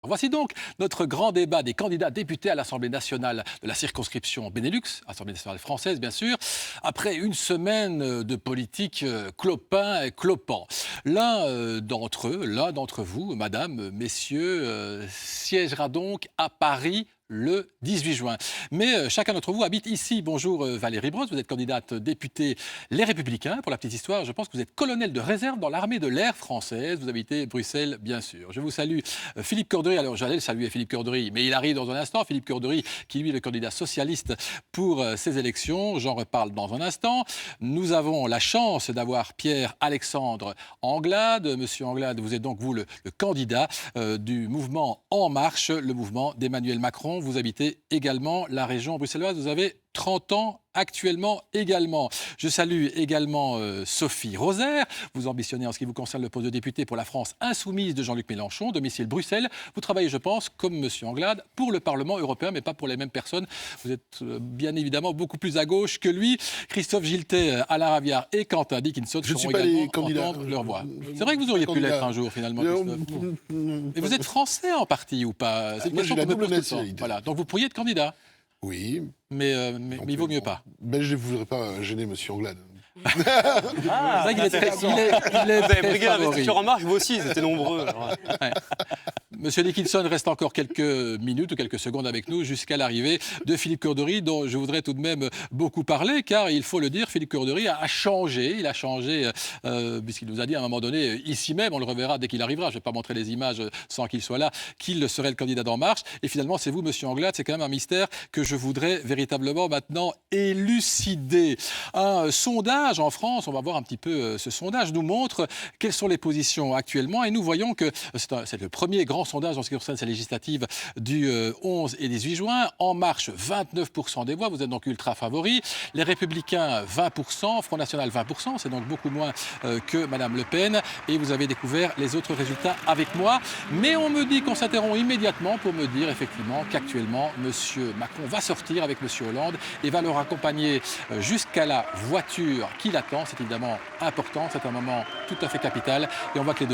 Voici donc notre grand débat des candidats députés à l'Assemblée nationale de la circonscription Benelux, Assemblée nationale française bien sûr, après une semaine de politique clopin et clopant. L'un d'entre vous, madame, messieurs, siégera donc à Paris le 18 juin. Mais chacun d'entre vous habite ici. Bonjour Valérie Brosse, vous êtes candidate députée Les Républicains. Pour la petite histoire, je pense que vous êtes colonel de réserve dans l'armée de l'air française. Vous habitez Bruxelles, bien sûr. Je vous salue Philippe Cordery. Alors j'allais le saluer Philippe Cordery, mais il arrive dans un instant. Philippe Cordery, qui lui est le candidat socialiste pour ces élections. J'en reparle dans un instant. Nous avons la chance d'avoir Pierre-Alexandre Anglade. Monsieur Anglade, vous êtes donc vous le candidat du mouvement En Marche, le mouvement d'Emmanuel Macron. Vous habitez également la région bruxelloise. Vous avez 30 ans actuellement également. Je salue également Sophie Rosaire. Vous ambitionnez en ce qui vous concerne le poste de député pour la France insoumise de Jean-Luc Mélenchon, domicile Bruxelles. Vous travaillez, je pense, comme Monsieur Anglade, pour le Parlement européen, mais pas pour les mêmes personnes. Vous êtes bien évidemment beaucoup plus à gauche que lui. Christophe Giltet, Alain Raviard et Quentin Dickinson seront également entendre leur voix. C'est vrai que vous auriez pu l'être un jour, finalement, Christophe. Mais vous êtes français en partie ou pas? C'est une question que je me pose tout le temps. Voilà. Donc vous pourriez être candidat. Oui. Mais il vaut mieux pas. Ben, je ne voudrais pas gêner M. Anglade. C'est vrai qu'il est très brigué l'investiture En Marche, vous aussi, c'était nombreux. Ouais. Monsieur Dickinson reste encore quelques minutes ou quelques secondes avec nous jusqu'à l'arrivée de Philippe Cordery, dont je voudrais tout de même beaucoup parler, car il faut le dire, Philippe Cordery a changé. Il a changé, puisqu'il nous a dit à un moment donné, ici même, on le reverra dès qu'il arrivera, je ne vais pas montrer les images sans qu'il soit là, qu'il serait le candidat d'En Marche. Et finalement, c'est vous, Monsieur Anglade, c'est quand même un mystère que je voudrais véritablement maintenant élucider. Un sondage en France, on va voir un petit peu ce sondage, nous montre quelles sont les positions actuellement, et nous voyons que c'est le premier grand sondage en ce qui concerne ces législatives du 11 et 18 juin. En Marche, 29% des voix, vous êtes donc ultra favori. Les Républicains, 20%. Front National, 20%. C'est donc beaucoup moins que Mme Le Pen. Et vous avez découvert les autres résultats avec moi. Mais on me dit qu'on s'interrompt immédiatement pour me dire effectivement qu'actuellement, M. Macron va sortir avec M. Hollande et va leur accompagner jusqu'à la voiture qui l'attend. C'est évidemment important. C'est un moment tout à fait capital. Et on voit que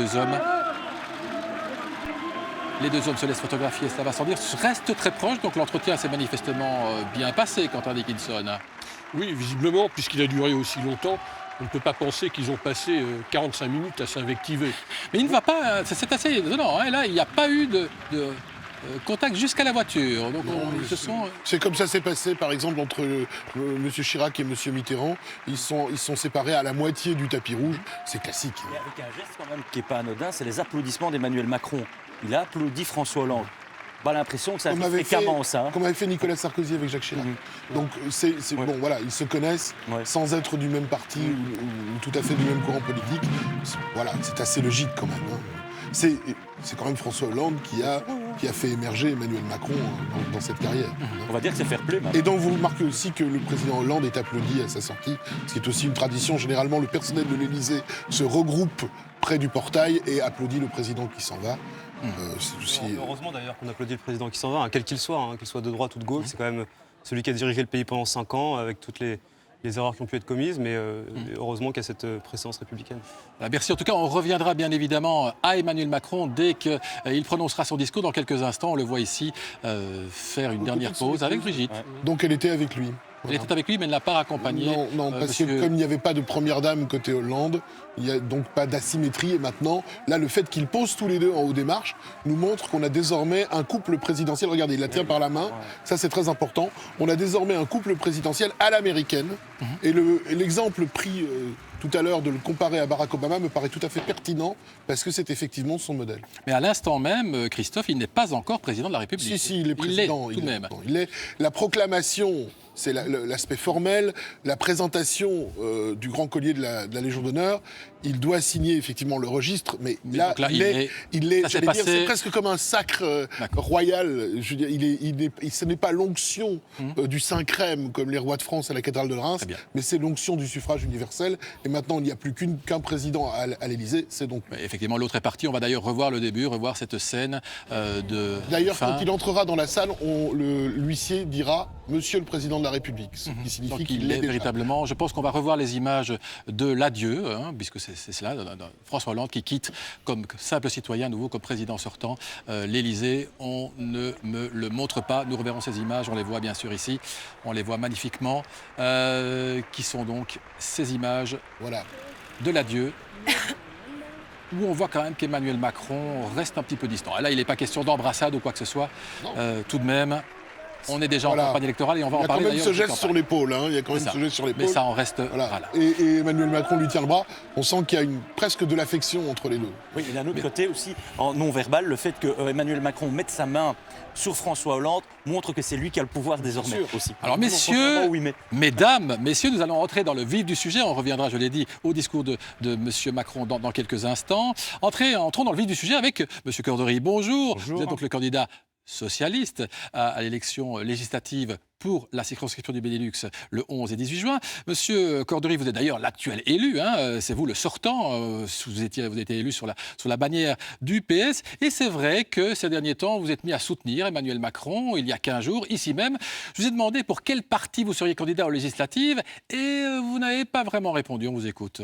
les deux hommes se laissent photographier, ça va sans dire, restent très proches, donc l'entretien s'est manifestement bien passé, Quentin Dickinson. Oui, visiblement, puisqu'il a duré aussi longtemps, on ne peut pas penser qu'ils ont passé 45 minutes à s'invectiver. Mais il ne va pas, c'est assez étonnant, hein, là il n'y a pas eu de contact jusqu'à la voiture. Donc C'est comme ça s'est passé, par exemple, entre M. Chirac et M. Mitterrand. Ils sont séparés à la moitié du tapis rouge. C'est classique. Et avec un geste quand même qui n'est pas anodin, c'est les applaudissements d'Emmanuel Macron. Il a applaudi François Hollande. Pas l'impression que ça arrive fréquemment, ça. Comme avait fait Nicolas Sarkozy avec Jacques Chirac. Donc, bon, voilà, ils se connaissent sans être du même parti ou tout à fait du même courant politique. Voilà, c'est assez logique quand même. Hein. C'est quand même François Hollande qui a fait émerger Emmanuel Macron dans cette carrière. On va dire que c'est fair play. Et donc vous remarquez aussi que le président Hollande est applaudi à sa sortie, ce qui est aussi une tradition. Généralement, le personnel de l'Élysée se regroupe près du portail et applaudit le président qui s'en va. C'est aussi... Heureusement d'ailleurs qu'on applaudit le président qui s'en va, quel qu'il soit, qu'il soit de droite ou de gauche. C'est quand même celui qui a dirigé le pays pendant 5 ans, avec toutes les erreurs qui ont pu être commises, mais heureusement qu'il y a cette préséance républicaine. Merci. En tout cas, on reviendra bien évidemment à Emmanuel Macron dès qu'il prononcera son discours dans quelques instants. On le voit ici faire une dernière pause avec Brigitte. Ouais. Donc elle était avec lui. Elle était avec lui, mais elle ne l'a pas raccompagné. Non, parce que comme il n'y avait pas de première dame côté Hollande, il n'y a donc pas d'asymétrie. Et maintenant, là, le fait qu'ils posent tous les deux en haut des marches nous montre qu'on a désormais un couple présidentiel. Regardez, il la tient par la main. Ça, c'est très important. On a désormais un couple présidentiel à l'américaine. Et l'exemple pris tout à l'heure de le comparer à Barack Obama me paraît tout à fait pertinent parce que c'est effectivement son modèle. Mais à l'instant même, Christophe, il n'est pas encore président de la République. Si, il est président. Il l'est tout de même. Il est la proclamation. C'est l'aspect formel, la présentation du grand collier de la Légion d'honneur. Il doit signer effectivement le registre, mais là, c'est presque comme un sacre royal. Je veux dire, ce n'est pas l'onction du Saint-Crème comme les rois de France à la cathédrale de Reims, mais c'est l'onction du suffrage universel. Et maintenant, il n'y a plus qu'un président à l'Élysée, c'est donc... Effectivement, l'autre est parti. On va d'ailleurs revoir le début, revoir cette scène de D'ailleurs, fin. quand il entrera dans la salle, l'huissier dira « Monsieur le Président de la République », ce qui signifie Donc qu'il il l'est est déjà. véritablement... Je pense qu'on va revoir les images de l'adieu, puisque c'est cela, François Hollande qui quitte comme simple citoyen, nouveau comme président sortant, l'Élysée. On ne me le montre pas. Nous reverrons ces images, on les voit bien sûr ici. On les voit magnifiquement, qui sont donc ces images Voilà. de l'adieu, où on voit quand même qu'Emmanuel Macron reste un petit peu distant. Là, il n'est pas question d'embrassade ou quoi que ce soit. Tout de même, on est déjà en campagne électorale et on va en parler Il y a d'ailleurs. quand même ce geste sur l'épaule. Il y a quand même ce geste sur l'épaule. Mais ça en reste... Voilà. Et Emmanuel Macron lui tient le bras. On sent qu'il y a presque de l'affection entre les deux. Oui, et d'un autre côté aussi, en non-verbal, le fait que Emmanuel Macron mette sa main sur François Hollande montre que c'est lui qui a le pouvoir désormais aussi. Alors messieurs, mesdames, messieurs, nous allons entrer dans le vif du sujet. On reviendra, je l'ai dit, au discours de M. Macron dans quelques instants. Entrons dans le vif du sujet avec M. Cordery. Bonjour. Vous êtes donc le candidat socialiste à l'élection législative pour la circonscription du Benelux le 11 et 18 juin. Monsieur Cordery, vous êtes d'ailleurs l'actuel élu, c'est vous le sortant, vous avez été élu sur la bannière du PS. Et c'est vrai que ces derniers temps, vous êtes mis à soutenir Emmanuel Macron il y a 15 jours, ici même. Je vous ai demandé pour quel parti vous seriez candidat aux législatives et vous n'avez pas vraiment répondu, on vous écoute.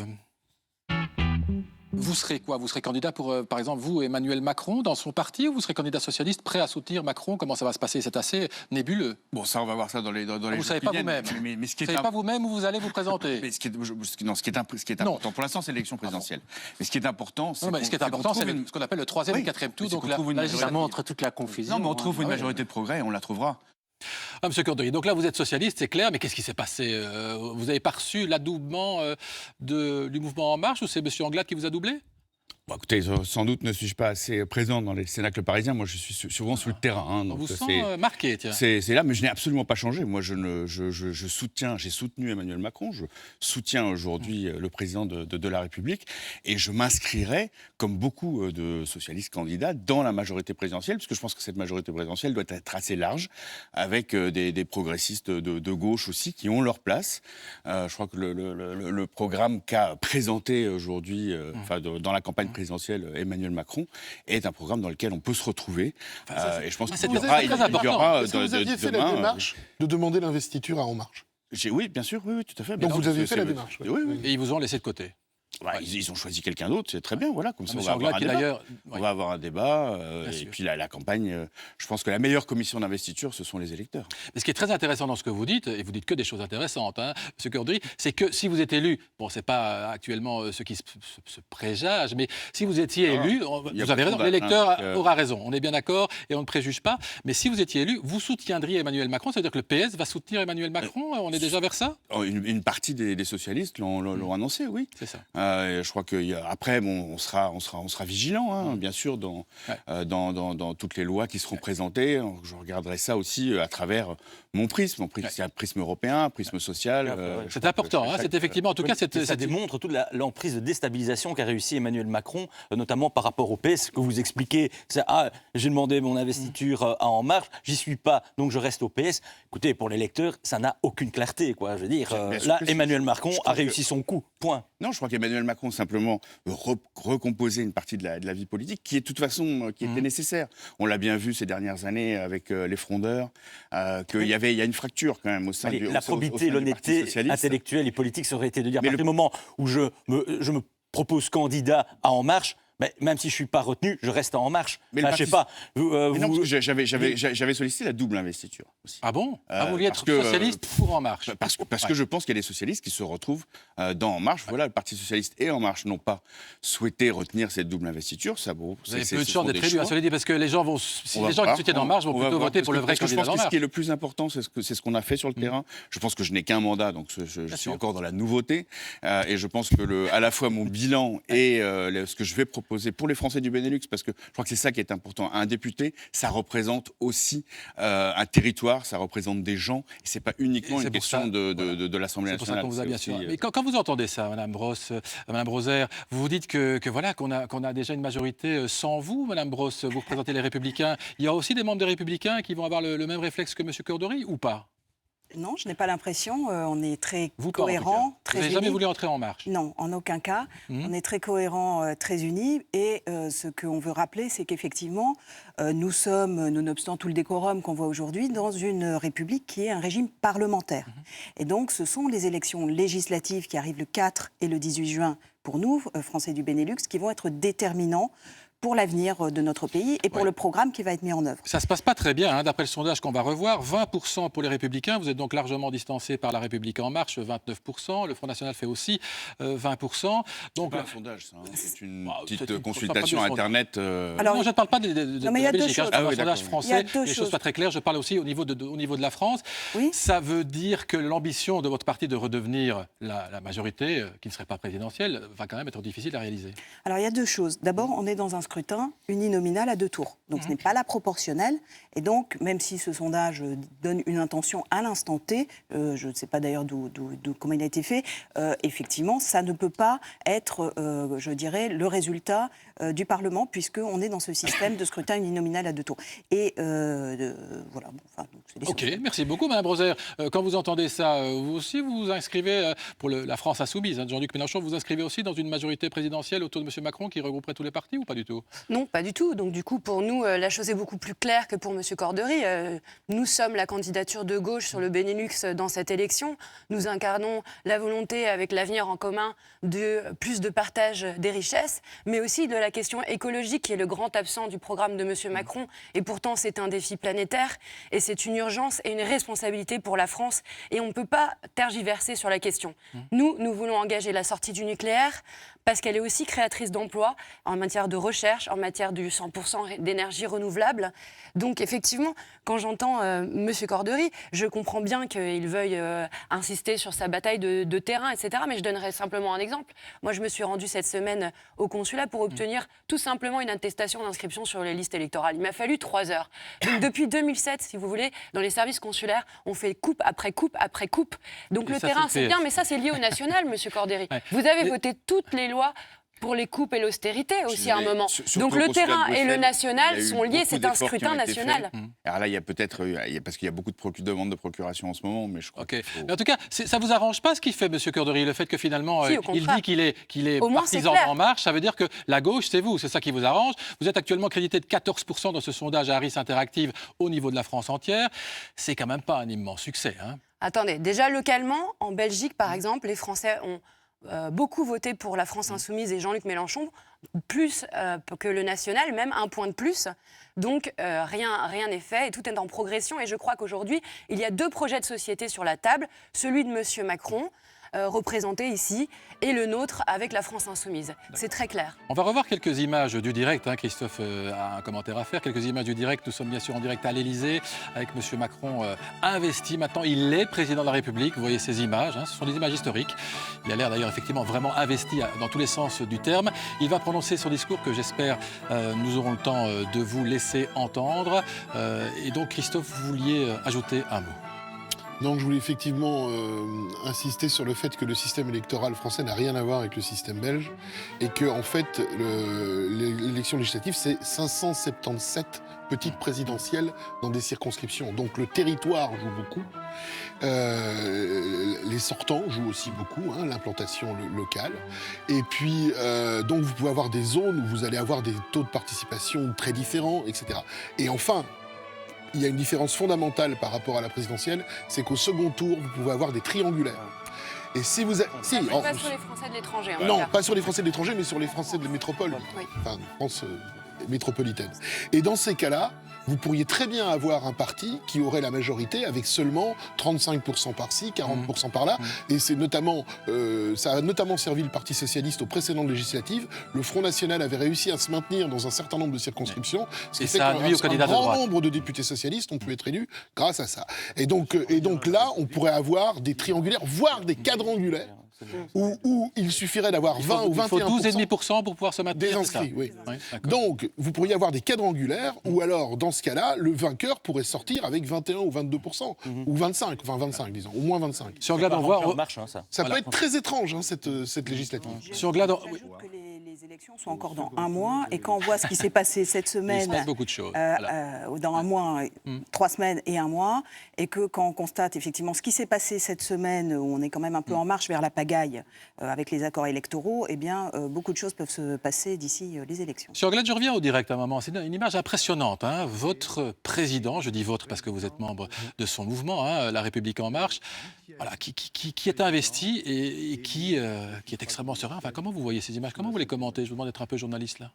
Vous serez quoi? Vous serez candidat pour, par exemple, vous, Emmanuel Macron, dans son parti, ou vous serez candidat socialiste prêt à soutenir Macron? Comment ça va se passer? C'est assez nébuleux. Bon, ça, on va voir ça dans les jours qui viennent. Vous ne savez pas vous-même. Mais ce qui Vous est ne savez pas vous-même où vous allez vous présenter. mais ce qui est important, pour l'instant, c'est l'élection présidentielle. Mais ce qui est important, c'est ce qu'on appelle le troisième et quatrième tour. Donc là, ça montre toute la confusion. Non, mais on trouve une majorité de progrès et on la trouvera. Monsieur Cordery, donc là vous êtes socialiste, c'est clair, mais qu'est-ce qui s'est passé? Vous n'avez pas reçu l'adoubement du mouvement En Marche ou c'est monsieur Anglade qui vous a doublé? Bon, écoutez, sans doute ne suis-je pas assez présent dans les cénacles parisiens. Moi, je suis souvent sur le terrain. Donc on vous sent marqué, tiens. C'est là, mais je n'ai absolument pas changé. Moi, je soutiens, j'ai soutenu Emmanuel Macron, je soutiens aujourd'hui le président de la République, et je m'inscrirai, comme beaucoup de socialistes candidats, dans la majorité présidentielle, parce que je pense que cette majorité présidentielle doit être assez large, avec des progressistes de gauche aussi, qui ont leur place. Je crois que le programme qu'a présenté aujourd'hui, dans la campagne présidentielle Emmanuel Macron est un programme dans lequel on peut se retrouver. Et je pense qu'il y aura Est-ce que vous aviez fait la démarche de demander l'investiture à En Marche? Oui, bien sûr, oui, tout à fait. Donc vous avez fait la démarche? Oui. Et ils vous ont laissé de côté? Ils ont choisi quelqu'un d'autre, c'est très bien, voilà, comme ça on va Anglade, avoir un débat. Oui. On va avoir un débat, et sûr. puis la campagne, je pense que la meilleure commission d'investiture, ce sont les électeurs. Mais ce qui est très intéressant dans ce que vous dites, et vous dites que des choses intéressantes, M. Cordery, c'est que si vous êtes élu, bon, c'est pas actuellement ce qui se préjage, mais si vous étiez élu, vous avez raison, l'électeur aura raison, on est bien d'accord et on ne préjuge pas, mais si vous étiez élu, vous soutiendriez Emmanuel Macron, c'est-à-dire que le PS va soutenir Emmanuel Macron, on est déjà vers ça? Une partie des socialistes l'ont annoncé, oui. C'est ça. Je crois qu'après, on sera vigilant, bien sûr, dans toutes les lois qui seront présentées. Je regarderai ça aussi à travers mon prisme. C'est un prisme européen, un prisme social. C'est important, c'est effectivement, en tout cas, ça démontre toute l'emprise de déstabilisation qu'a réussi Emmanuel Macron, notamment par rapport au PS, que vous expliquez. J'ai demandé mon investiture à En Marche, j'y suis pas, donc je reste au PS. Écoutez, pour les lecteurs, ça n'a aucune clarté, quoi. Je veux dire, là, Emmanuel Macron a réussi son coup, point. Non, je crois qu'Emmanuel Macron simplement recomposer une partie de la vie politique qui est de toute façon qui était nécessaire. On l'a bien vu ces dernières années avec les frondeurs, qu'il y a une fracture quand même au sein du la probité, l'honnêteté intellectuelle et politique, ça aurait été de dire, à partir du moment où je me propose candidat à En Marche, mais même si je ne suis pas retenu, je reste En Marche. Mais je sais pas. J'avais sollicité la double investiture aussi. Ah bon? Vous vouliez être socialiste pour En Marche? Parce que je pense qu'il y a des socialistes qui se retrouvent dans En Marche. Voilà, le Parti socialiste et En Marche n'ont pas souhaité retenir cette double investiture. Vous avez peu de chance d'être élu, cela dit, parce que les gens qui soutiennent En Marche vont plutôt voter pour le vrai candidat En Marche. Ce qui est le plus important, c'est ce qu'on a fait sur le terrain. Je pense que je n'ai qu'un mandat, donc je suis encore dans la nouveauté. Et je pense que à la fois mon bilan et ce que je vais proposer pour les Français du Benelux, parce que je crois que c'est ça qui est important. Un député, ça représente aussi un territoire, ça représente des gens, et c'est pas uniquement une question de l'Assemblée nationale. C'est pour ça qu'on vous a bien sûr. Mais quand vous entendez ça, Madame Broser, vous vous dites qu'on a déjà une majorité sans vous, Madame Brosse, vous représentez les Républicains. Il y a aussi des membres des Républicains qui vont avoir le même réflexe que M. Cordery, ou pas? Non, je n'ai pas l'impression. On est très Vous, pas, en tout cohérents, cas. très Vous n'avez unis. jamais voulu entrer en marche. Non, en aucun cas. On est très cohérents, très unis. Et ce qu'on veut rappeler, c'est qu'effectivement, nous sommes, nonobstant tout le décorum qu'on voit aujourd'hui, dans une république qui est un régime parlementaire. Et donc, ce sont les élections législatives qui arrivent le 4 et le 18 juin pour nous, Français du Benelux, qui vont être déterminants pour l'avenir de notre pays et pour le programme qui va être mis en œuvre. Ça ne se passe pas très bien, hein, d'après le sondage qu'on va revoir. 20% pour les Républicains, vous êtes donc largement distancé par la République En Marche, 29%. Le Front National fait aussi 20%. Donc, C'est pas un sondage, ça. C'est une c'est petite une- consultation ça, pas du Internet. Alors, non, je ne parle pas de mais il y la a deux Belgique, hein, choses. je parle Ah oui, d'un sondage d'accord. Il y a français, deux des choses choses. pas très claires. Je parle aussi au niveau de la France. Oui. Ça veut dire que l'ambition de votre parti de redevenir la majorité, qui ne serait pas présidentielle, va quand même être difficile à réaliser. Alors, il y a deux choses. D'abord, on est dans un scrutin uninominal à 2 tours. Donc, ce n'est pas la proportionnelle. Et donc, même si ce sondage donne une intention à l'instant T, je ne sais pas d'ailleurs comment il a été fait, effectivement, ça ne peut pas être, je dirais, le résultat du Parlement, puisqu'on est dans ce système de scrutin uninominal à 2 tours. Et voilà. Bon, enfin, donc, c'est des Ok, choses. merci beaucoup, Mme Broser. Quand vous entendez ça, vous aussi, vous vous inscrivez pour la France insoumise, hein, de Jean-Luc Mélenchon, vous vous inscrivez aussi dans une majorité présidentielle autour de M. Macron qui regrouperait tous les partis ou pas du tout? Non, pas du tout. Donc du coup, pour nous, la chose est beaucoup plus claire que pour M. Cordery. Nous sommes la candidature de gauche sur le Benelux dans cette élection. Nous incarnons la volonté, avec l'avenir en commun, de plus de partage des richesses, mais aussi de la question écologique qui est le grand absent du programme de M. Macron. Et pourtant, c'est un défi planétaire et c'est une urgence et une responsabilité pour la France. Et on ne peut pas tergiverser sur la question. Nous voulons engager la sortie du nucléaire parce qu'elle est aussi créatrice d'emplois en matière de recherche, en matière du 100% d'énergie renouvelable. Donc effectivement, quand j'entends M. Cordery, je comprends bien qu'il veuille insister sur sa bataille de terrain, etc. Mais je donnerai simplement un exemple. Moi, je me suis rendue cette semaine au consulat pour obtenir tout simplement une attestation d'inscription sur les listes électorales. Il m'a fallu 3 heures. Donc depuis 2007, si vous voulez, dans les services consulaires, on fait coupe après coupe après coupe. Donc Et le ça, terrain, c'est c'est bien, mais ça, c'est lié au national, M. Cordery. Ouais. Vous avez voté toutes les lois pour les coupes et l'austérité aussi à un moment. Surtout Donc au le consulat de terrain et Bruxelles, le il national y a eu sont liés, beaucoup c'est un d'efforts qui scrutin ont été faits. national. Alors là, il y a peut-être, parce qu'il y a beaucoup de demandes de procuration en ce moment, mais je crois Ok. qu'il faut... Mais en tout cas, ça vous arrange pas ce qu'il fait, M. Cordery, le fait que finalement, Si, au il contraire. dit qu'il est Au moins, c'est partisan clair. d'En Marche, ça veut dire que la gauche, c'est vous, c'est ça qui vous arrange. Vous êtes actuellement crédité de 14% dans ce sondage Harris Interactive au niveau de la France entière. C'est quand même pas un immense succès, hein. Attendez, déjà localement, en Belgique par exemple, les Français ont beaucoup voté pour la France Insoumise et Jean-Luc Mélenchon, plus que le national, même 1 point de plus. Donc rien n'est fait et tout est en progression. Et je crois qu'aujourd'hui, il y a 2 projets de société sur la table, celui de M. Macron, représenté ici, et le nôtre avec la France Insoumise. C'est très clair. On va revoir quelques images du direct. Hein. Christophe a un commentaire à faire. Quelques images du direct. Nous sommes bien sûr en direct à l'Élysée avec M. Macron investi. Maintenant, il est président de la République. Vous voyez ces images. Hein. Ce sont des images historiques. Il a l'air d'ailleurs effectivement vraiment investi dans tous les sens du terme. Il va prononcer son discours que j'espère nous aurons le temps de vous laisser entendre. Et donc, Christophe, vous vouliez ajouter un mot. Donc je voulais effectivement insister sur le fait que le système électoral français n'a rien à voir avec le système belge et que en fait l'élection législative c'est 577 petites présidentielles dans des circonscriptions. Donc le territoire joue beaucoup, les sortants jouent aussi beaucoup, hein, l'implantation locale. Et puis donc vous pouvez avoir des zones où vous allez avoir des taux de participation très différents, etc. Et enfin, il y a une différence fondamentale par rapport à la présidentielle, c'est qu'au second tour, vous pouvez avoir des triangulaires. Et si vous... Pas sur les Français de l'étranger. en tout Non, cas. pas sur les Français de l'étranger, mais sur les Français de métropole. Oui. Enfin, France métropolitaine. Et dans ces cas-là, vous pourriez très bien avoir un parti qui aurait la majorité avec seulement 35% par-ci, 40% par-là. Et c'est notamment, ça a notamment servi le Parti socialiste aux précédentes législatives. Le Front National avait réussi à se maintenir dans un certain nombre de circonscriptions. Ce qui Et fait ça a nuit aux candidats de grand droite. nombre de députés socialistes ont pu être élus grâce à ça. Et donc là, on pourrait avoir des triangulaires, voire des quadrangulaires, où il suffirait d'avoir 20 ou 21%. Il faut 12,5% pour pouvoir se maintenir. Des c'est ça inscrits, oui. Oui, d'accord. Donc, vous pourriez avoir des quadrangulaires, ou alors, dans ce cas-là, le vainqueur pourrait sortir avec 21 ou 22%, ou 25, enfin 25, disons, au moins 25. Sur Glad, on voit. En marche, hein, ça. Ça Voilà. peut être très étrange, hein, cette législative. Sur Glad, J'ajoute que les élections sont encore dans un mois, et quand on voit ce qui s'est passé cette semaine, Il se passe beaucoup de choses. Voilà. dans un mois, 3 semaines et un mois, et que quand on constate effectivement ce qui s'est passé cette semaine, où on est quand même un peu en marche vers la pagaille avec les accords électoraux, eh bien, beaucoup de choses peuvent se passer d'ici les élections. Sur Anglade, je reviens au direct à un moment. C'est une image impressionnante. Hein. Votre président, je dis votre parce que vous êtes membre de son mouvement, hein, La République En Marche, voilà, qui est investi et qui est extrêmement serein. Enfin, comment vous voyez ces images? Comment vous les commentez? Je vous demande d'être un peu journaliste là.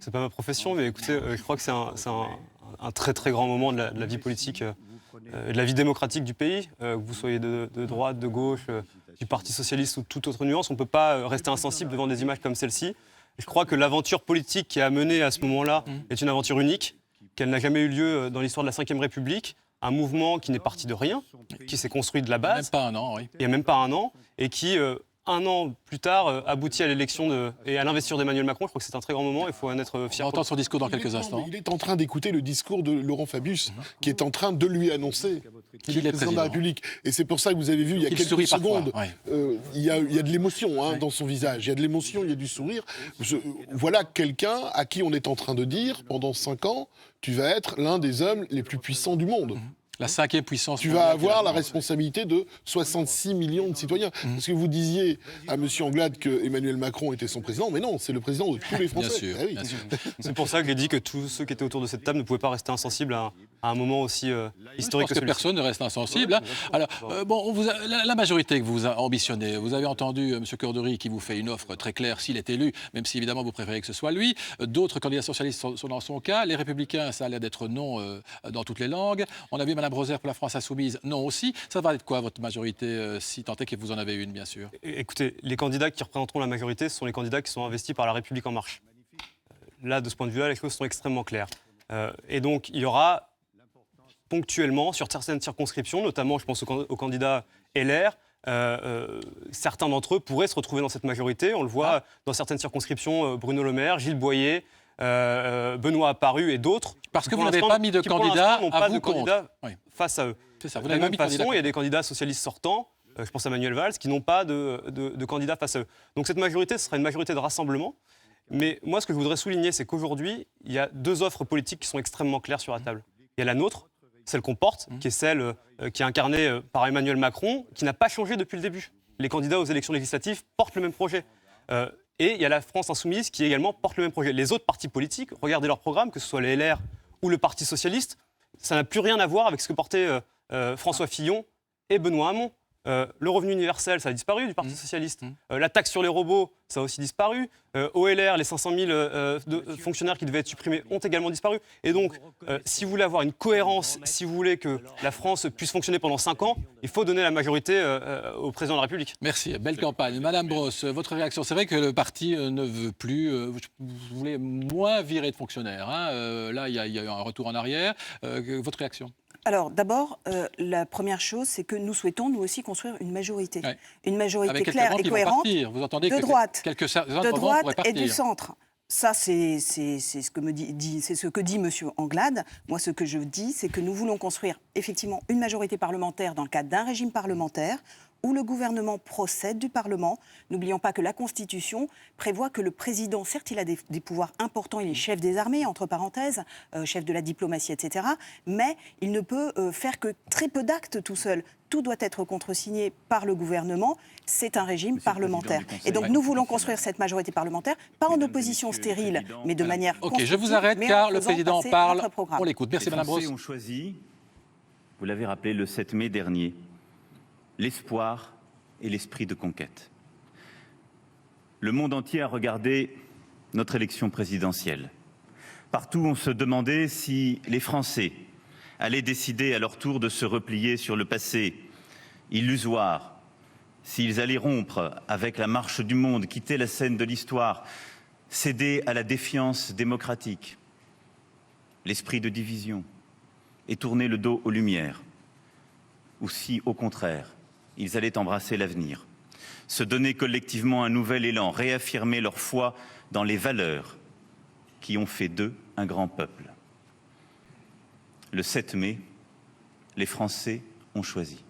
C'est pas ma profession, mais écoutez, je crois que c'est un très très grand moment de la vie politique, de la vie démocratique du pays. Que vous soyez de droite, de gauche, du Parti socialiste ou toute autre nuance, on ne peut pas rester insensible devant des images comme celle-ci. Je crois que l'aventure politique qui a mené à ce moment-là est une aventure unique, qu'elle n'a jamais eu lieu dans l'histoire de la Ve République. Un mouvement qui n'est parti de rien, qui s'est construit de la base. Même pas un an, oui. Il n'y a même pas un an, et qui, un an plus tard, aboutit à l'élection et à l'investiture d'Emmanuel Macron. Je crois que c'est un très grand moment, il faut en être fier. On entend son discours dans quelques instants. Il est en train d'écouter le discours de Laurent Fabius, qui est en train de lui annoncer qu'il est président de la République. Et c'est pour ça que vous avez vu, il y a quelques secondes, il y a de l'émotion dans son visage. Il y a de l'émotion, il y a du sourire. Voilà quelqu'un à qui on est en train de dire, pendant 5 ans, tu vas être l'un des hommes les plus puissants du monde. La 5e puissance. Tu vas avoir la responsabilité de 66 millions de citoyens. Parce que vous disiez à M. Anglade que Emmanuel Macron était son président, mais non, c'est le président de tous les Français. Bien sûr, Ah oui. bien sûr. C'est pour ça que j'ai dit que tous ceux qui étaient autour de cette table ne pouvaient pas rester insensibles à un moment aussi historique. Je pense que personne ne reste insensible. Hein. Alors, la majorité que vous ambitionnez, vous avez entendu M. Cordery qui vous fait une offre très claire s'il est élu, même si évidemment vous préférez que ce soit lui. D'autres candidats socialistes sont dans son cas. Les Républicains, ça a l'air d'être non dans toutes les langues. On a vu Mme Broser pour la France Insoumise, non aussi. Ça va être quoi votre majorité, si tant est que vous en avez une, bien sûr? Écoutez, les candidats qui représenteront la majorité, ce sont les candidats qui sont investis par La République En Marche. Là, de ce point de vue-là, les choses sont extrêmement claires. Et donc, il y aura ponctuellement, sur certaines circonscriptions, notamment, je pense aux candidats LR, certains d'entre eux pourraient se retrouver dans cette majorité. On le voit dans certaines circonscriptions, Bruno Le Maire, Gilles Boyer, Benoît Apparu et d'autres. Parce que vous n'avez pas mis de candidats à vous contre. Face à eux. C'est ça, de la même façon, il y a des candidats socialistes sortants, je pense à Manuel Valls, qui n'ont pas de candidats face à eux. Donc cette majorité, ce sera une majorité de rassemblement. Mais moi, ce que je voudrais souligner, c'est qu'aujourd'hui, il y a 2 offres politiques qui sont extrêmement claires sur la table. Il y a la nôtre, celle qu'on porte, qui est celle qui est incarnée par Emmanuel Macron, qui n'a pas changé depuis le début. Les candidats aux élections législatives portent le même projet. Et il y a la France Insoumise qui également porte le même projet. Les autres partis politiques, regardez leur programme, que ce soit les LR ou le Parti Socialiste, ça n'a plus rien à voir avec ce que portaient François Fillon et Benoît Hamon. Le revenu universel, ça a disparu du Parti Socialiste. La taxe sur les robots, ça a aussi disparu. OLR, les 500 000 fonctionnaires qui devaient être supprimés ont également disparu. Et donc, si vous voulez avoir une cohérence, si vous voulez que la France puisse fonctionner pendant 5 ans, il faut donner la majorité au président de la République. Merci, belle campagne. Madame Brosse, votre réaction? C'est vrai que le parti ne veut plus, vous voulez moins virer de fonctionnaires. Hein. Là, il y a eu un retour en arrière. Votre réaction? Alors d'abord, la première chose, c'est que nous souhaitons nous aussi construire une majorité. Ouais. Une majorité avec claire et cohérente vous entendez de droite, de droite et du centre. Ça, c'est ce que dit M. Anglade. Moi, ce que je dis, c'est que nous voulons construire effectivement une majorité parlementaire dans le cadre d'un régime parlementaire où le gouvernement procède du Parlement. N'oublions pas que la Constitution prévoit que le président, certes, il a des pouvoirs importants, il est chef des armées, entre parenthèses, chef de la diplomatie, etc., mais il ne peut faire que très peu d'actes tout seul. Tout doit être contresigné par le gouvernement. C'est un régime parlementaire. Et donc, nous voulons construire cette majorité parlementaire, pas en opposition stérile, mais de manière constructive. Ok, je vous arrête car le président parle. On l'écoute. Merci, Madame Brosse. Les Français ont choisi, vous l'avez rappelé, le 7 mai dernier, l'espoir et l'esprit de conquête. Le monde entier a regardé notre élection présidentielle. Partout, on se demandait si les Français allaient décider à leur tour de se replier sur le passé illusoire, s'ils allaient rompre avec la marche du monde, quitter la scène de l'histoire, céder à la défiance démocratique, l'esprit de division, et tourner le dos aux Lumières, ou si, au contraire, ils allaient embrasser l'avenir, se donner collectivement un nouvel élan, réaffirmer leur foi dans les valeurs qui ont fait d'eux un grand peuple. Le 7 mai, les Français ont choisi.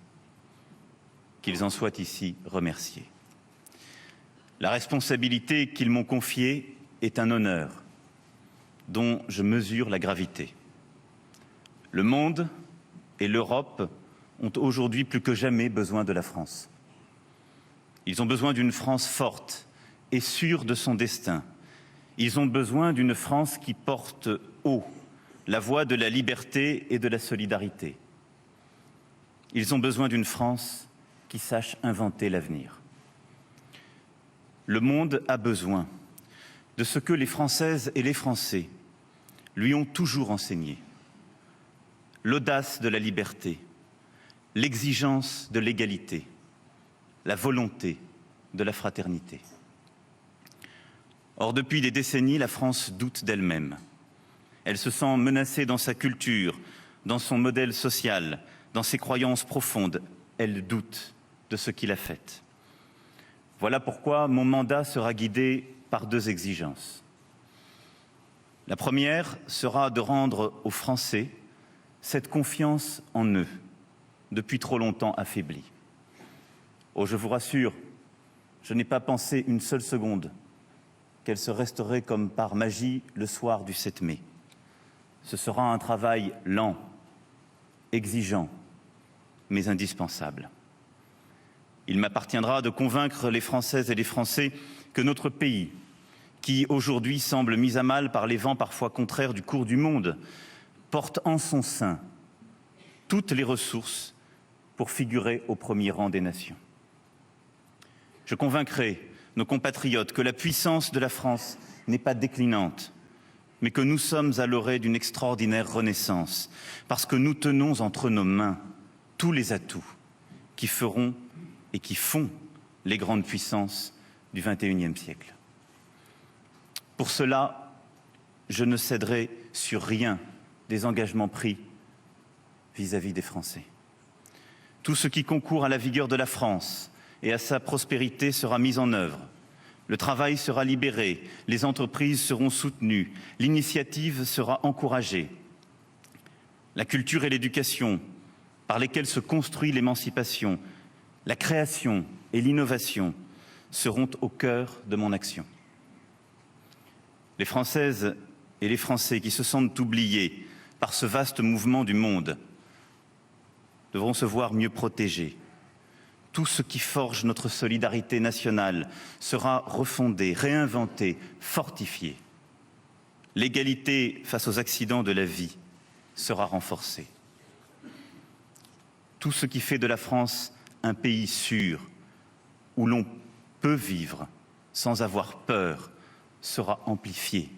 Qu'ils en soient ici remerciés. La responsabilité qu'ils m'ont confiée est un honneur dont je mesure la gravité. Le monde et l'Europe ont aujourd'hui plus que jamais besoin de la France. Ils ont besoin d'une France forte et sûre de son destin. Ils ont besoin d'une France qui porte haut la voix de la liberté et de la solidarité. Ils ont besoin d'une France qui sache inventer l'avenir. Le monde a besoin de ce que les Françaises et les Français lui ont toujours enseigné. L'audace de la liberté, l'exigence de l'égalité, la volonté de la fraternité. Or, depuis des décennies, la France doute d'elle-même. Elle se sent menacée dans sa culture, dans son modèle social, dans ses croyances profondes. Elle doute de ce qui l'a fait. Voilà pourquoi mon mandat sera guidé par 2 exigences. La première sera de rendre aux Français cette confiance en eux, depuis trop longtemps affaiblie. Oh, je vous rassure, je n'ai pas pensé une seule seconde qu'elle se resterait comme par magie le soir du 7 mai. Ce sera un travail lent, exigeant, mais indispensable. Il m'appartiendra de convaincre les Françaises et les Français que notre pays, qui aujourd'hui semble mis à mal par les vents parfois contraires du cours du monde, porte en son sein toutes les ressources pour figurer au premier rang des nations. Je convaincrai nos compatriotes que la puissance de la France n'est pas déclinante, mais que nous sommes à l'orée d'une extraordinaire renaissance, parce que nous tenons entre nos mains tous les atouts qui feront et qui font les grandes puissances du XXIe siècle. Pour cela, je ne céderai sur rien des engagements pris vis-à-vis des Français. Tout ce qui concourt à la vigueur de la France et à sa prospérité sera mis en œuvre. Le travail sera libéré, les entreprises seront soutenues, l'initiative sera encouragée. La culture et l'éducation, par lesquelles se construit l'émancipation, la création et l'innovation seront au cœur de mon action. Les Françaises et les Français qui se sentent oubliés par ce vaste mouvement du monde devront se voir mieux protégés. Tout ce qui forge notre solidarité nationale sera refondé, réinventé, fortifié. L'égalité face aux accidents de la vie sera renforcée. Tout ce qui fait de la France un pays sûr, où l'on peut vivre sans avoir peur, sera amplifié.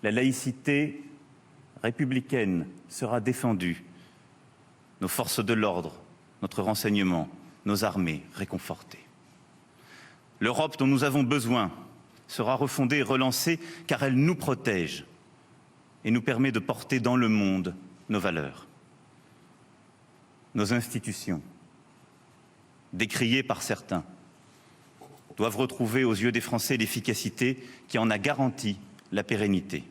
La laïcité républicaine sera défendue. Nos forces de l'ordre, notre renseignement, nos armées réconfortées. L'Europe dont nous avons besoin sera refondée et relancée car elle nous protège et nous permet de porter dans le monde nos valeurs. Nos institutions, décriées par certains, doivent retrouver aux yeux des Français l'efficacité qui en a garanti la pérennité.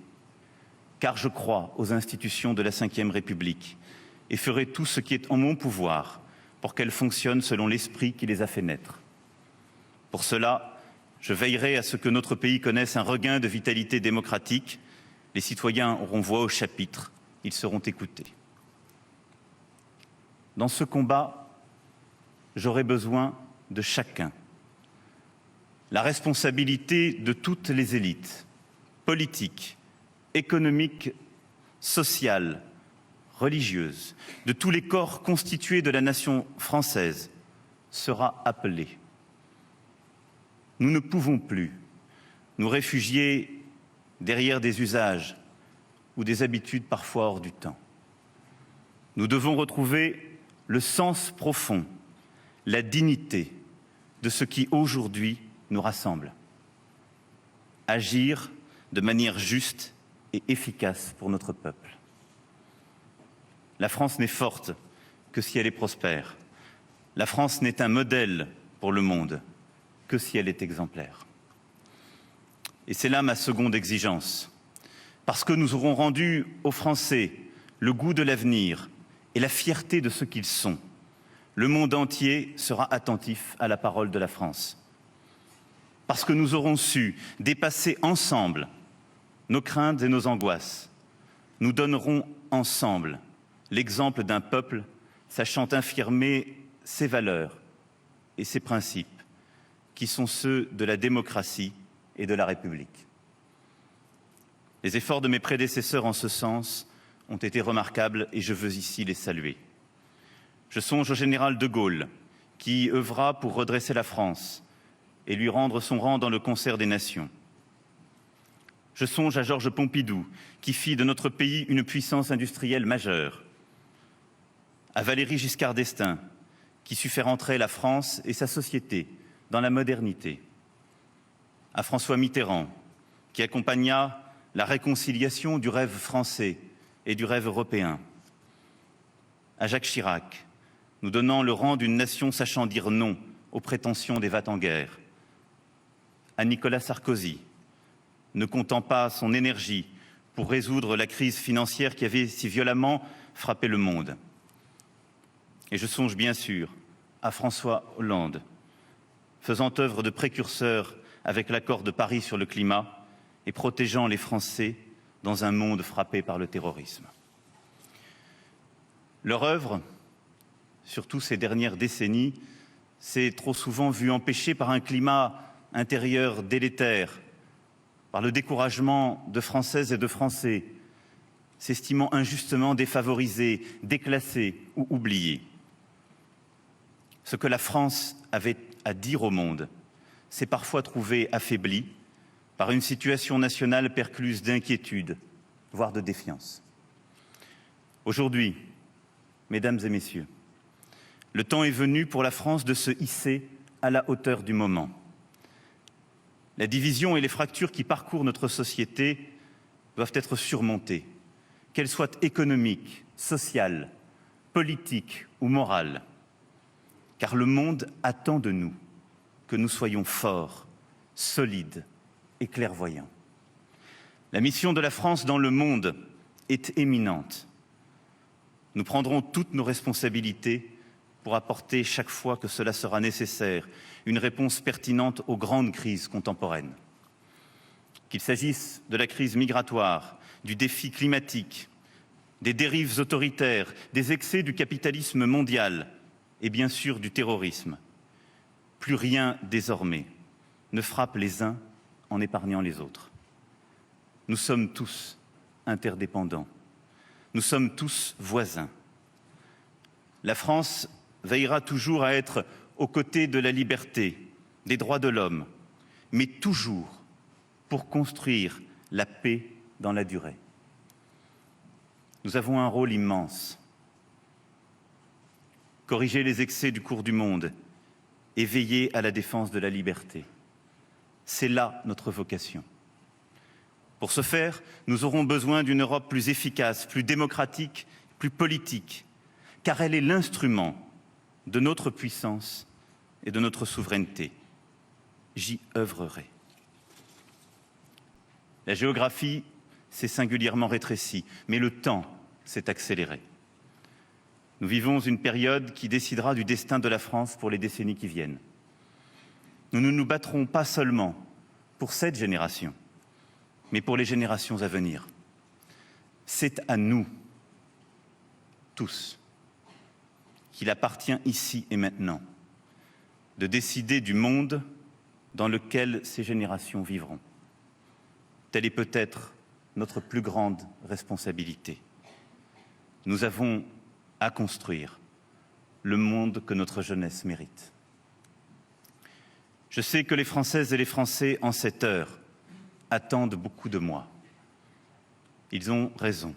Car je crois aux institutions de la Ve République et ferai tout ce qui est en mon pouvoir pour qu'elles fonctionnent selon l'esprit qui les a fait naître. Pour cela, je veillerai à ce que notre pays connaisse un regain de vitalité démocratique. Les citoyens auront voix au chapitre, ils seront écoutés. Dans ce combat, j'aurai besoin de chacun. La responsabilité de toutes les élites, politiques, économiques, sociales, religieuses, de tous les corps constitués de la nation française sera appelée. Nous ne pouvons plus nous réfugier derrière des usages ou des habitudes parfois hors du temps. Nous devons retrouver le sens profond, la dignité de ce qui aujourd'hui nous rassemble. Agir de manière juste et efficace pour notre peuple. La France n'est forte que si elle est prospère. La France n'est un modèle pour le monde que si elle est exemplaire. Et c'est là ma seconde exigence. Parce que nous aurons rendu aux Français le goût de l'avenir et la fierté de ce qu'ils sont, le monde entier sera attentif à la parole de la France. parce que nous aurons su dépasser ensemble nos craintes et nos angoisses. Nous donnerons ensemble l'exemple d'un peuple sachant affirmer ses valeurs et ses principes, qui sont ceux de la démocratie et de la République. Les efforts de mes prédécesseurs en ce sens ont été remarquables et je veux ici les saluer. Je songe au général de Gaulle, qui œuvra pour redresser la France et lui rendre son rang dans le concert des nations. Je songe à Georges Pompidou, qui fit de notre pays une puissance industrielle majeure. À Valéry Giscard d'Estaing, qui sut faire entrer la France et sa société dans la modernité. À François Mitterrand, qui accompagna la réconciliation du rêve français et du rêve européen. À Jacques Chirac, nous donnant le rang d'une nation sachant dire non aux prétentions des va-t-en-guerre. À Nicolas Sarkozy, ne comptant pas son énergie pour résoudre la crise financière qui avait si violemment frappé le monde. Et je songe bien sûr à François Hollande, faisant œuvre de précurseur avec l'accord de Paris sur le climat et protégeant les Français dans un monde frappé par le terrorisme. Leur œuvre, surtout ces dernières décennies, s'est trop souvent vue empêchée par un climat intérieur délétère, par le découragement de Françaises et de Français, s'estimant injustement défavorisés, déclassés ou oubliés. Ce que la France avait à dire au monde s'est parfois trouvé affaibli par une situation nationale percluse d'inquiétude, voire de défiance. Aujourd'hui, mesdames et messieurs, le temps est venu pour la France de se hisser à la hauteur du moment. La division et les fractures qui parcourent notre société doivent être surmontées, qu'elles soient économiques, sociales, politiques ou morales. Car le monde attend de nous que nous soyons forts, solides et clairvoyants. La mission de la France dans le monde est éminente. Nous prendrons toutes nos responsabilités pour apporter, chaque fois que cela sera nécessaire, une réponse pertinente aux grandes crises contemporaines. Qu'il s'agisse de la crise migratoire, du défi climatique, des dérives autoritaires, des excès du capitalisme mondial et bien sûr du terrorisme. Plus rien désormais ne frappe les uns en épargnant les autres. Nous sommes tous interdépendants. Nous sommes tous voisins. La France veillera toujours à être aux côtés de la liberté, des droits de l'homme, mais toujours pour construire la paix dans la durée. Nous avons un rôle immense. Corriger les excès du cours du monde et veiller à la défense de la liberté. C'est là notre vocation. Pour ce faire, nous aurons besoin d'une Europe plus efficace, plus démocratique, plus politique, car elle est l'instrument de notre puissance et de notre souveraineté. J'y œuvrerai. La géographie s'est singulièrement rétrécie, mais le temps s'est accéléré. Nous vivons une période qui décidera du destin de la France pour les décennies qui viennent. Nous ne nous battrons pas seulement pour cette génération, mais pour les générations à venir. C'est à nous, tous, qu'il appartient ici et maintenant de décider du monde dans lequel ces générations vivront. Telle est peut-être notre plus grande responsabilité. Nous avons à construire le monde que notre jeunesse mérite. Je sais que les Françaises et les Français, en cette heure, attendent beaucoup de moi. Ils ont raison,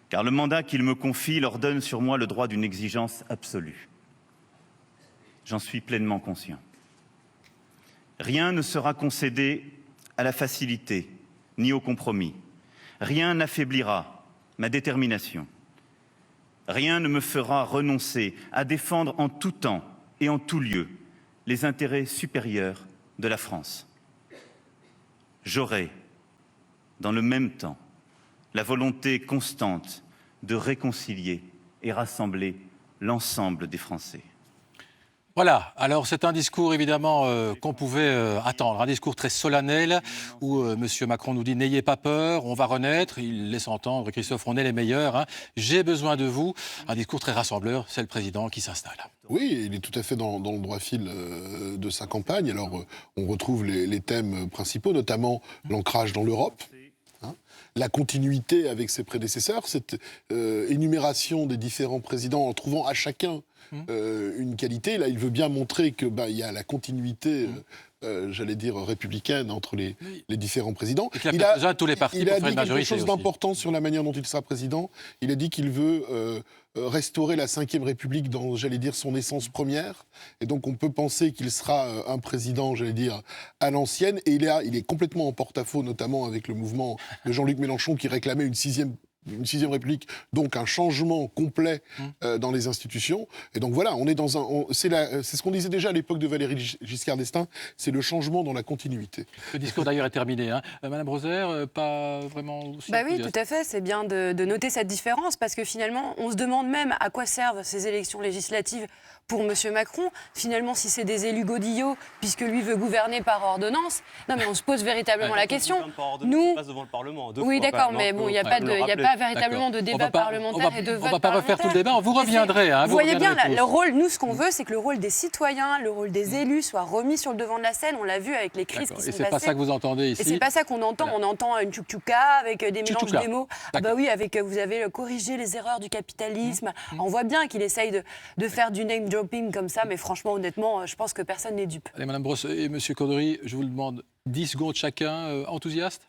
car le mandat qu'ils me confient leur donne sur moi le droit d'une exigence absolue. J'en suis pleinement conscient. Rien ne sera concédé à la facilité, ni au compromis. Rien n'affaiblira ma détermination. Rien ne me fera renoncer à défendre en tout temps et en tout lieu les intérêts supérieurs de la France. J'aurai, dans le même temps, la volonté constante de réconcilier et rassembler l'ensemble des Français. Voilà, alors c'est un discours évidemment qu'on pouvait attendre, un discours très solennel où M. Macron nous dit « n'ayez pas peur, on va renaître », il laisse entendre « Christophe, on est les meilleurs, hein. J'ai besoin de vous », un discours très rassembleur, c'est le président qui s'installe. Oui, il est tout à fait dans le droit fil de sa campagne. Alors, on retrouve les thèmes principaux, notamment l'ancrage dans l'Europe, hein, la continuité avec ses prédécesseurs, cette énumération des différents présidents en trouvant à chacun une qualité. Là, il veut bien montrer que il y a la continuité, j'allais dire, républicaine entre les différents présidents. Il a besoin de tous les partis pour faire une dit quelque majorité chose d'important sur la manière dont il sera président. Il a dit qu'il veut restaurer la Ve République dans, j'allais dire, son essence première. Et donc, on peut penser qu'il sera un président, j'allais dire, à l'ancienne. Et il est complètement en porte-à-faux, notamment avec le mouvement de Jean-Luc Mélenchon qui réclamait une sixième République, donc un changement complet dans les institutions. Et donc voilà, on est dans c'est ce qu'on disait déjà à l'époque de Valéry Giscard d'Estaing, c'est le changement dans la continuité. Le discours d'ailleurs est terminé. Hein. Madame Roser, pas vraiment aussi Oui, tout à fait. C'est bien de noter cette différence parce que finalement, on se demande même à quoi servent ces élections législatives pour M. Macron. Finalement, si c'est des élus godillots, puisque lui veut gouverner par ordonnance, non mais on se pose véritablement la question. Nous, passe devant le Parlement. Oui, d'accord, mais bon, il n'y a pas véritablement de débat parlementaire et de vote on ne va pas refaire tout le débat, vous reviendrez. Vous voyez bien, le rôle, nous, ce qu'on veut, c'est que le rôle des citoyens, le rôle des élus soit remis sur le devant de la scène. On l'a vu avec les crises qui sont passées. Et c'est pas ça que vous entendez ici. Et c'est pas ça qu'on entend. Voilà. On entend une tchouk-tchouka avec des mélanges des mots. Oui, avec vous avez corrigé les erreurs du capitalisme. On voit bien qu'il essaye de faire du name dropping comme ça, mais franchement, honnêtement, je pense que personne n'est dupe. Allez, Madame Brosse et Monsieur Cordery, je vous le demande, 10 secondes chacun, enthousiaste ?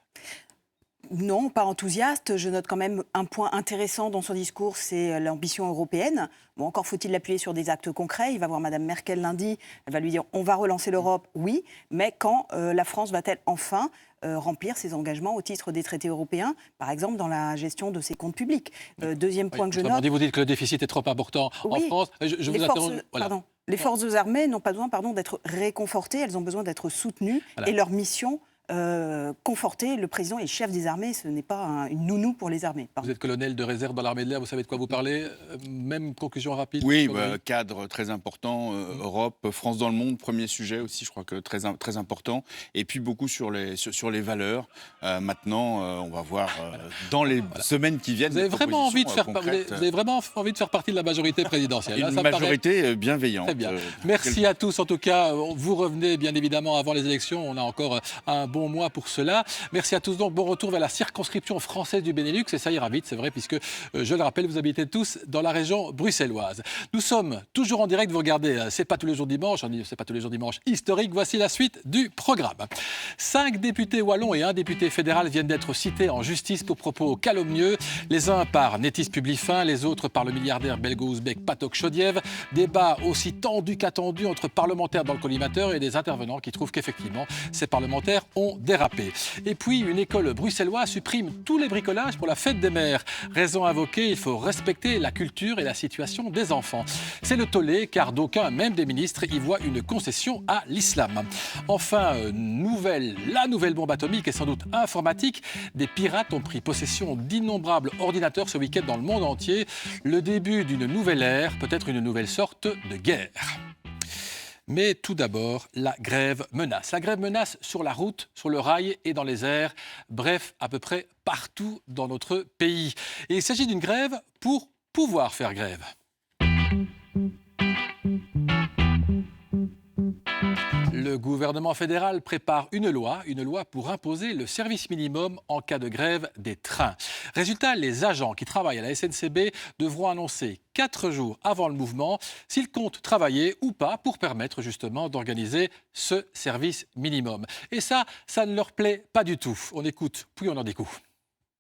Non, pas enthousiaste. Je note quand même un point intéressant dans son discours, c'est l'ambition européenne. Bon, encore faut-il l'appuyer sur des actes concrets. Il va voir Madame Merkel lundi, elle va lui dire on va relancer l'Europe, oui, mais quand la France va-t-elle enfin remplir ses engagements au titre des traités européens, par exemple dans la gestion de ses comptes publics. Deuxième point que je note... Vous dites que le déficit est trop important en France. Je vous interromps. Voilà. Les forces armées n'ont pas besoin d'être réconfortées, elles ont besoin d'être soutenues et leur mission... conforter le président et le chef des armées, ce n'est pas une nounou pour les armées. Vous êtes colonel de réserve dans l'armée de l'air, vous savez de quoi vous parlez. Même conclusion rapide. Oui, cadre très important, Europe, France dans le monde, premier sujet aussi, je crois que très important. Et puis beaucoup sur les valeurs. Maintenant, on va voir dans les semaines qui viennent. Vous avez vraiment envie de faire partie de la majorité présidentielle. Une majorité bienveillante. Très bien. Merci à tous. En tout cas, vous revenez bien évidemment avant les élections. On a encore un bon mois pour cela. Merci à tous. Donc, bon retour vers la circonscription française du Benelux. Et ça ira vite, c'est vrai, puisque, je le rappelle, vous habitez tous dans la région bruxelloise. Nous sommes toujours en direct. Vous regardez, c'est pas tous les jours dimanche. C'est pas tous les jours dimanche historique. Voici la suite du programme. 5 députés wallons et un député fédéral viennent d'être cités en justice pour propos calomnieux. Les uns par Nétis Publifin, les autres par le milliardaire belgo-ouzbek Patok Shodiev. Débat aussi tendu qu'attendu entre parlementaires dans le collimateur et des intervenants qui trouvent qu'effectivement, ces parlementaires ont dérapé. Et puis, une école bruxelloise supprime tous les bricolages pour la fête des mères. Raison invoquée, il faut respecter la culture et la situation des enfants. C'est le tollé, car d'aucuns, même des ministres, y voient une concession à l'islam. Enfin, la nouvelle bombe atomique est sans doute informatique. Des pirates ont pris possession d'innombrables ordinateurs ce week-end dans le monde entier. Le début d'une nouvelle ère, peut-être une nouvelle sorte de guerre. Mais tout d'abord, la grève menace. La grève menace sur la route, sur le rail et dans les airs. Bref, à peu près partout dans notre pays. Et il s'agit d'une grève pour pouvoir faire grève. Le gouvernement fédéral prépare une loi pour imposer le service minimum en cas de grève des trains. Résultat, les agents qui travaillent à la SNCB devront annoncer 4 jours avant le mouvement s'ils comptent travailler ou pas pour permettre justement d'organiser ce service minimum. Et ça ne leur plaît pas du tout. On écoute, puis on en découvre.